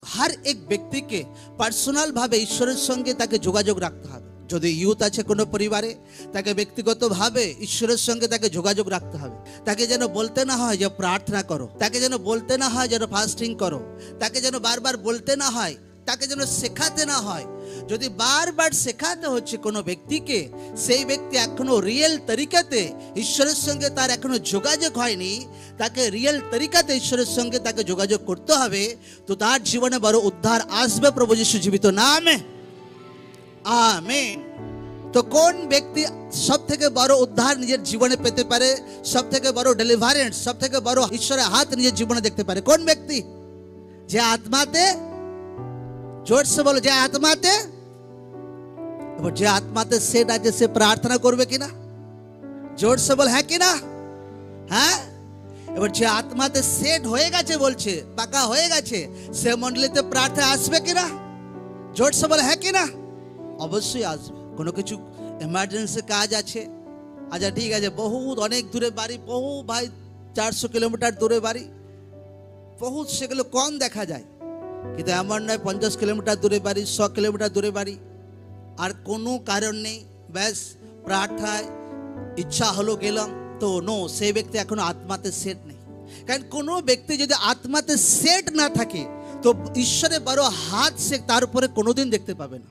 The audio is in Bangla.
हर एक व्यक्ति के पार्सोनाल भावे ईश्वरेर संगे ताके जोगाजोग राखते हबे। যদি ইউথ আছে কোনো পরিবারে তাকে ব্যক্তিগতভাবে ঈশ্বরের সঙ্গে তাকে যোগাযোগ রাখতে হবে। তাকে যেন বলতে না হয় যে প্রার্থনা করো, তাকে যেন বলতে না হয় যেন ফাস্টিং করো, তাকে যেন বারবার বলতে না হয়, তাকে যেন শেখাতে না হয়। যদি বারবার শেখাতে হচ্ছে কোনো ব্যক্তিকে, সেই ব্যক্তি এখনো রিয়েল তরিকাতে ঈশ্বরের সঙ্গে তার এখনো যোগাযোগ হয়নি, তাকে রিয়েল তরিকাতে ঈশ্বরের সঙ্গে তাকে যোগাযোগ করতে হবে, তো তার জীবনে বড় উদ্ধার আসবে প্রভু যিশু জীবিত নামে। आमीन। तो कौन व्यक्ति सब থেকে বড় উদ্ধার নিজের জীবনে পেতে পারে, সব থেকে বড় ডেলিভারেন্স, সব থেকে বড় ঈশ্বরের হাত নিজের জীবনে দেখতে পারে? কোন ব্যক্তি? যে আত্মাতে, জোর সে বলো, যে আত্মাতে, এবার যে আত্মাতে সেট আছে সে প্রার্থনা করবে কিনা? জোর সে বল হ্যাঁ কিনা? হ্যাঁ। এবার যে আত্মাতে সেট হয়ে গেছে, বলছে পাকা হয়ে গেছে, সে মণ্ডলীতে প্রার্থনা আসবে কিনা? জোর সে বল হ্যাঁ কিনা? অবশ্যই আসবে। কোনো কিছু এমার্জেন্সি কাজ আছে, আচ্ছা ঠিক আছে, বহুত অনেক দূরে বাড়ি, বহু ভাই 400 কিলোমিটার দূরে বাড়ি, বহুত সেগুলো কম দেখা যায়, কিন্তু এমন নয় 50 কিলোমিটার দূরে বাড়ি, 100 কিলোমিটার দূরে বাড়ি, আর কোনো কারণ নেই, ব্যাস প্রার্থনায় ইচ্ছা হলো গেলাম, তো নো, সেই ব্যক্তি এখনো আত্মাতে সেট নেই। কারণ কোনো ব্যক্তি যদি আত্মাতে সেট না থাকে তো ঈশ্বরের বড় হাত সে তার উপরে কোনোদিন দেখতে পাবে না।